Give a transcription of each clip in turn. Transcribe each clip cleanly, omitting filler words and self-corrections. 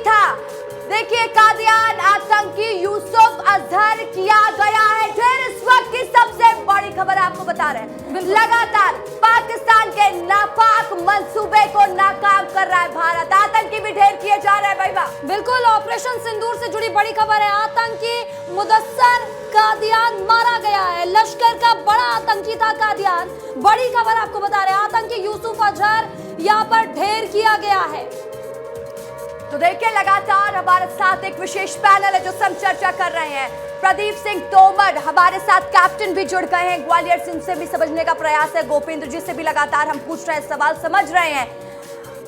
था। देखिए, कादियान आतंकी यूसुफ अजहर किया गया है ढेर। इस वक्त की सबसे बड़ी खबर आपको बता रहे हैं, लगातार पाकिस्तान के नापाक मंसूबे को नाकाम कर रहा है भारत। आतंकी भी ढेर किए जा रहे हैं भाई वाह। बिल्कुल, ऑपरेशन सिंदूर से जुड़ी बड़ी खबर है। आतंकी मुदस्सर कादियान मारा गया है। लश्कर का बड़ा आतंकी था कादियान। बड़ी खबर आपको बता रहे हैं, आतंकी यूसुफ अजहर यहाँ पर ढेर किया गया है। तो देखिए, लगातार हमारे साथ एक विशेष पैनल है जो हम चर्चा कर रहे हैं। प्रदीप सिंह तोमर हमारे साथ, कैप्टन भी जुड़ गए हैं ग्वालियर से, उनसे भी समझने का प्रयास है। गोपेंद्र जी से भी लगातार हम पूछ रहे हैं, सवाल समझ रहे हैं।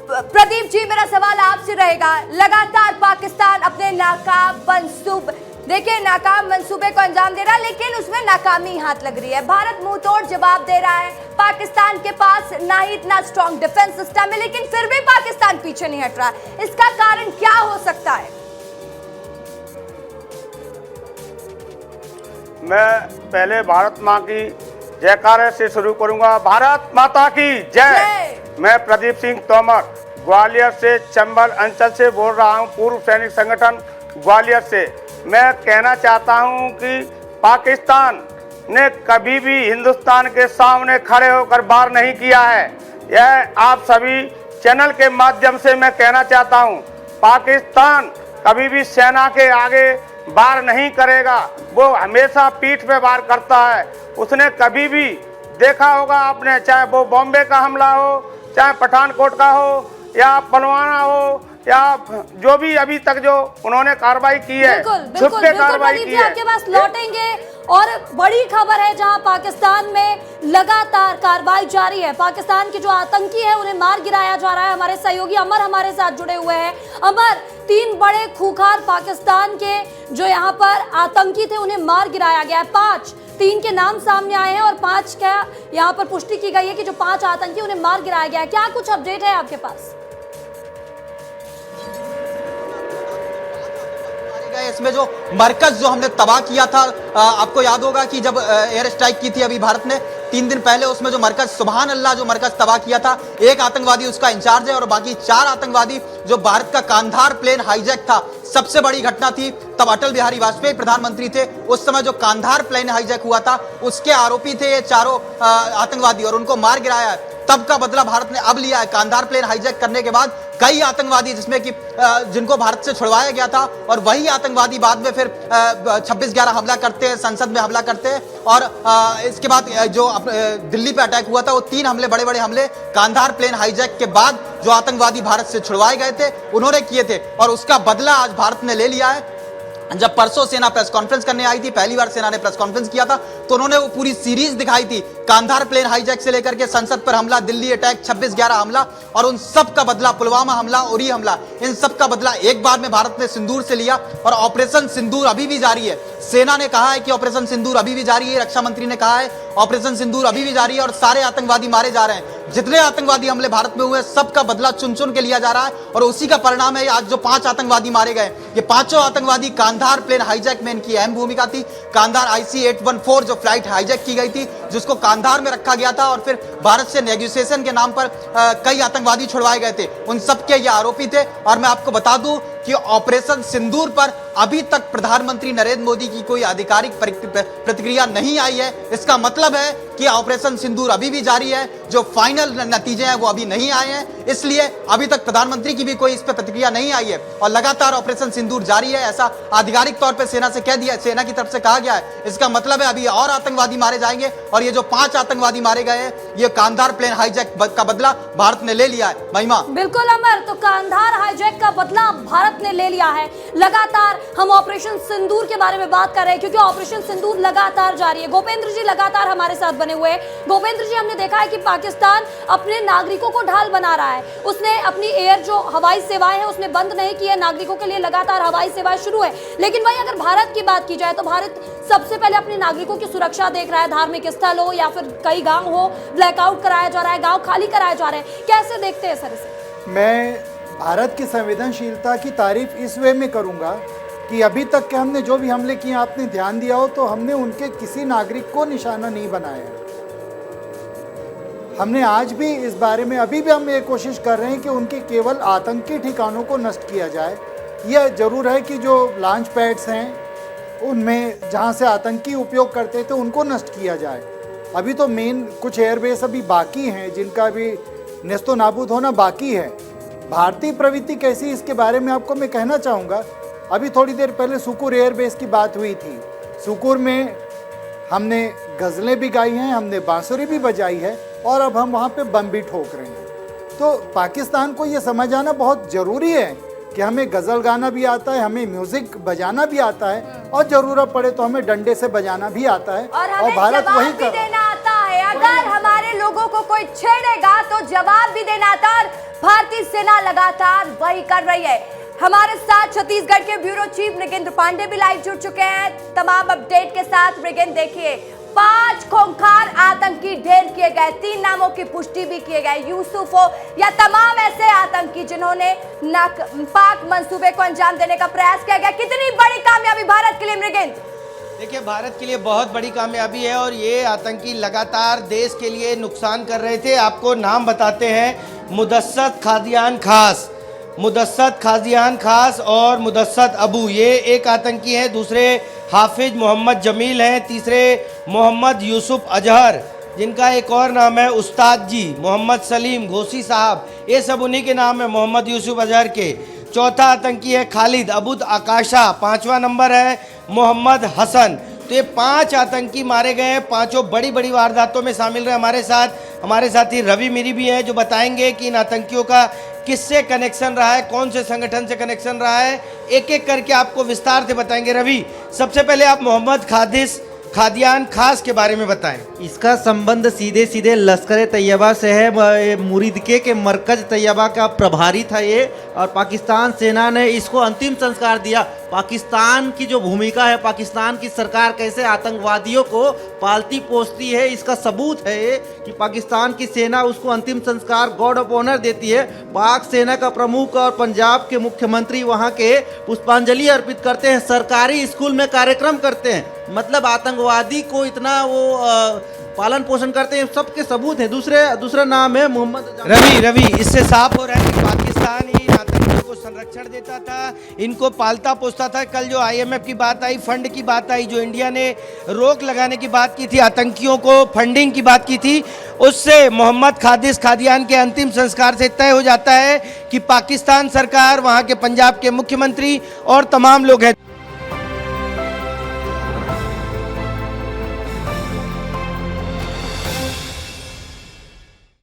प्रदीप जी, मेरा सवाल आपसे रहेगा, लगातार पाकिस्तान अपने नाकाम मंसूबे को अंजाम दे रहा है, लेकिन उसमें नाकामी हाथ लग रही है। भारत मुंह तोड़ जवाब दे रहा है। पाकिस्तान के पास ना ही इतना स्ट्रॉन्ग डिफेंस सिस्टम है, लेकिन फिर भी पाकिस्तान पीछे नहीं हट रहा। इसका कारण क्या हो सकता है? मैं पहले भारत माँ की जयकारे से शुरू करूंगा। भारत माता की जय। मैं प्रदीप सिंह तोमर ग्वालियर से चंबल अंचल से बोल रहा हूं, पूर्व सैनिक संगठन ग्वालियर से। मैं कहना चाहता हूं कि पाकिस्तान ने कभी भी हिंदुस्तान के सामने खड़े होकर वार नहीं किया है। यह आप सभी चैनल के माध्यम से मैं कहना चाहता हूं, पाकिस्तान कभी भी सेना के आगे वार नहीं करेगा। वो हमेशा पीठ पे वार करता है। उसने कभी भी देखा होगा आपने, चाहे वो बॉम्बे का हमला हो, चाहे पठानकोट का हो, या पुलवामा हो, या जो भी अभी तक जो उन्होंने कार्रवाई की है, छुप के कार्रवाई की है। आपके पास लौटेंगे। और बड़ी खबर है, जहां पाकिस्तान में लगातार कार्रवाई जारी है। पाकिस्तान के जो आतंकी है उन्हें मार गिराया जा रहा है। हमारे सहयोगी अमर हमारे साथ जुड़े हुए हैं। अमर, 3 बड़े खूंखार पाकिस्तान के जो यहाँ पर आतंकी थे उन्हें मार गिराया गया है। 3 के नाम सामने आए हैं और 5 का यहाँ पर पुष्टि की गई है कि जो 5 आतंकी उन्हें मार गिराया गया है। क्या कुछ अपडेट है आपके पास? इसमें जो मरकज जो हमने तबाह किया था, आपको याद होगा कि जब एयर स्ट्राइक की थी अभी भारत ने 3 दिन पहले, उसमें जो मरकज सुभान अल्लाह जो मरकज तबाह किया था, 1 आतंकवादी उसका इंचार्ज है और बाकी 4 आतंकवादी जो भारत का कांधार प्लेन हाईजैक था, सबसे बड़ी घटना थी। तब अटल बिहारी वाजपेयी प्रधानमंत्री थे, उस समय जो कांधार प्लेन हाईजैक हुआ था उसके आरोपी थे ये चारों आतंकवादी और उनको मार गिराया है। तब का बदला भारत ने अब लिया है। कांधार प्लेन हाईजैक करने के बाद कई आतंकवादी जिसमें कि जिनको भारत से छुड़वाया गया था, और वही आतंकवादी बाद में फिर 26/11 हमला करते हैं, संसद में हमला करते हैं। और इसके बाद जो दिल्ली पे अटैक हुआ था, वो 3 हमले, बड़े बड़े हमले कांधार प्लेन हाईजैक के बाद जो आतंकवादी भारत से छुड़वाए गए थे उन्होंने किए थे, और उसका बदला आज भारत ने ले लिया है। जब परसों सेना प्रेस कॉन्फ्रेंस करने आई थी, पहली बार सेना ने प्रेस कॉन्फ्रेंस किया था, तो उन्होंने वो पूरी सीरीज दिखाई थी, कांधार प्लेन हाईजैक से लेकर के संसद पर हमला, दिल्ली अटैक, 26/11 हमला, और उन सब का बदला, पुलवामा हमला, उरी हमला, इन सब का बदला एक बार में भारत ने सिंदूर से लिया। और ऑपरेशन सिंदूर अभी भी जारी है। सेना ने कहा है कि ऑपरेशन सिंदूर अभी भी जारी है, रक्षा मंत्री ने कहा है ऑपरेशन सिंदूर अभी भी जारी है, और सारे आतंकवादी मारे जा रहे हैं। जितने आतंकवादी हमले भारत में हुए, सबका बदला चुन चुन के लिया जा रहा है, और उसी का परिणाम है आज जो 5 आतंकवादी मारे गए। ये 5 आतंकवादी कांधार प्लेन हाईजैक में इनकी अहम भूमिका थी। कांधार IC-814 जो फ्लाइट हाईजैक की गई थी, जिसको कांधार में रखा गया था, और फिर भारत से नेगोशिएशन के नाम पर कई आतंकवादी छुड़वाए गए थे, उन सबके ये आरोपी थे। और मैं आपको बता दूं कि ऑपरेशन सिंदूर पर अभी तक प्रधानमंत्री नरेंद्र मोदी की कोई आधिकारिक प्रतिक्रिया नहीं आई है। इसका मतलब है कि ऑपरेशन सिंदूर अभी भी जारी है, जो फाइनल नतीजे हैं वो अभी नहीं आए हैं, इसलिए अभी तक प्रधानमंत्री की भी कोई इस पर प्रतिक्रिया नहीं आई है। और लगातार ऑपरेशन सिंदूर जारी है, ऐसा आधिकारिक तौर पर सेना से कह दिया, सेना की तरफ से कहा गया है। इसका मतलब है अभी और आतंकवादी मारे जाएंगे, और ये जो 5 आतंकवादी मारे गए हैं, ये कांधार प्लेन हाईजैक का बदला भारत ने ले लिया है। महिमा, बिल्कुल अमर, तो कांधार हाईजैक का बदला भारत ने ले लिया है। लगातार हम ऑपरेशन सिंदूर के बारे में बात कर रहे हैं, क्योंकि ऑपरेशन सिंदूर लगातार जारी है। गोपेंद्र जी लगातार हमारे साथ बने हुए हैं। गोपेंद्र जी, हमने देखा है कि पाकिस्तान अपने नागरिकों को ढाल बना रहा है। उसने अपनी एयर जो हवाई सेवाएं हैं उसने बंद नहीं की है, नागरिकों के लिए लगातार हवाई सेवाएं शुरू है। लेकिन वही अगर भारत की बात की जाए तो भारत सबसे पहले अपने नागरिकों की सुरक्षा देख रहा है। धार्मिक स्थल हो या फिर कई गांव हो, ब्लैकआउट कराया जा रहा है, गांव खाली कराए जा रहे हैं। कैसे देखते हैं सर इसे? मैं भारत की संवेदनशीलता की तारीफ इस वे में करूंगा कि अभी तक के हमने जो भी हमले किए, आपने ध्यान दिया हो तो हमने उनके किसी नागरिक को निशाना नहीं बनाया। हमने आज भी इस बारे में अभी भी हम ये कोशिश कर रहे हैं कि उनके केवल आतंकी ठिकानों को नष्ट किया जाए। यह जरूर है कि जो लॉन्च पैड्स हैं उनमें जहाँ से आतंकी उपयोग करते थे उनको नष्ट किया जाए। अभी तो मेन कुछ एयरबेस अभी बाकी हैं जिनका भी नेस्तो नाबूद होना बाकी है। भारतीय प्रवृत्ति कैसी इसके बारे में आपको मैं कहना चाहूँगा। अभी थोड़ी देर पहले सुकूर एयरबेस की बात हुई थी। सुकूर में हमने गज़लें भी गाई हैं, हमने बांसुरी भी बजाई है और अब हम वहाँ पे बम भी ठोक रहे हैं। तो पाकिस्तान को ये समझ आना बहुत ज़रूरी है कि हमें गज़ल गाना भी आता है, हमें म्यूज़िक बजाना भी आता है और ज़रूरत पड़े तो हमें डंडे से बजाना भी आता है और भारत वही भी देना आता है। अगर हमारे लोगों को कोई छेड़ेगा तो जवाब भी देना आता है। भारतीय सेना लगातार वही कर रही है। हमारे साथ छत्तीसगढ़ के ब्यूरो चीफ मृगेंद्र पांडे भी लाइव जुड़ चुके हैं तमाम अपडेट के साथ। मृगेंद्र, देखिए 5 खूंखार आतंकी ढेर किए गए, 3 नामों की पुष्टि भी किए गए, यूसुफ हो या तमाम ऐसे आतंकी जिन्होंने पाक मंसूबे को अंजाम देने का प्रयास किया गया। कितनी बड़ी कामयाबी भारत के लिए मृगेंद्र? देखिए, भारत के लिए बहुत बड़ी कामयाबी है और ये आतंकी लगातार देश के लिए नुकसान कर रहे थे। आपको नाम बताते हैं, मुदस्सत खादियान खास, मुदस्सत खादियान खास और मुदस्सत अबू, ये एक आतंकी हैं। दूसरे हाफिज मोहम्मद जमील हैं। तीसरे मोहम्मद यूसुफ अजहर, जिनका एक और नाम है उस्ताद जी, मोहम्मद सलीम घोसी साहब, ये सब उन्हीं के नाम है, मोहम्मद यूसुफ अजहर के। चौथा आतंकी है खालिद अबुद आकाशा। 5वां नंबर है मोहम्मद हसन। तो ये 5 आतंकी मारे गए हैं। 5 बड़ी बड़ी वारदातों में शामिल रहे। हमारे साथी रवि मिरी भी हैं जो बताएंगे कि इन आतंकियों का किससे कनेक्शन रहा है, कौन से संगठन से कनेक्शन रहा है, एक एक करके आपको विस्तार से बताएंगे। रवि, सबसे पहले आप मोहम्मद खादियान खास के बारे में बताएं। इसका संबंध सीधे सीधे लश्कर तैयबा से है। मुरीदके के मरकज तैयबा का प्रभारी था ये, और पाकिस्तान सेना ने इसको अंतिम संस्कार दिया। पाकिस्तान की जो भूमिका है, पाकिस्तान की सरकार कैसे आतंकवादियों को पालती पोसती है, इसका सबूत है ये कि पाकिस्तान की सेना उसको अंतिम संस्कार गार्ड ऑफ ऑनर देती है। पाक सेना का प्रमुख और पंजाब के मुख्यमंत्री वहाँ के पुष्पांजलि अर्पित करते हैं, सरकारी स्कूल में कार्यक्रम करते हैं। मतलब आतंकवादी को इतना वो पालन पोषण करते हैं, सबके सबूत है। दूसरा नाम है मोहम्मद रवि, इससे साफ हो रहा है कि पाकिस्तान इन आतंकियों को संरक्षण देता था, इनको पालता पोसता था। कल जो IMF की बात आई, फंड की बात आई, जो इंडिया ने रोक लगाने की बात की थी, आतंकियों को फंडिंग की बात की थी, उससे मोहम्मद खादियान के अंतिम संस्कार से तय हो जाता है कि पाकिस्तान सरकार, वहाँ के पंजाब के मुख्यमंत्री और तमाम लोग हैं।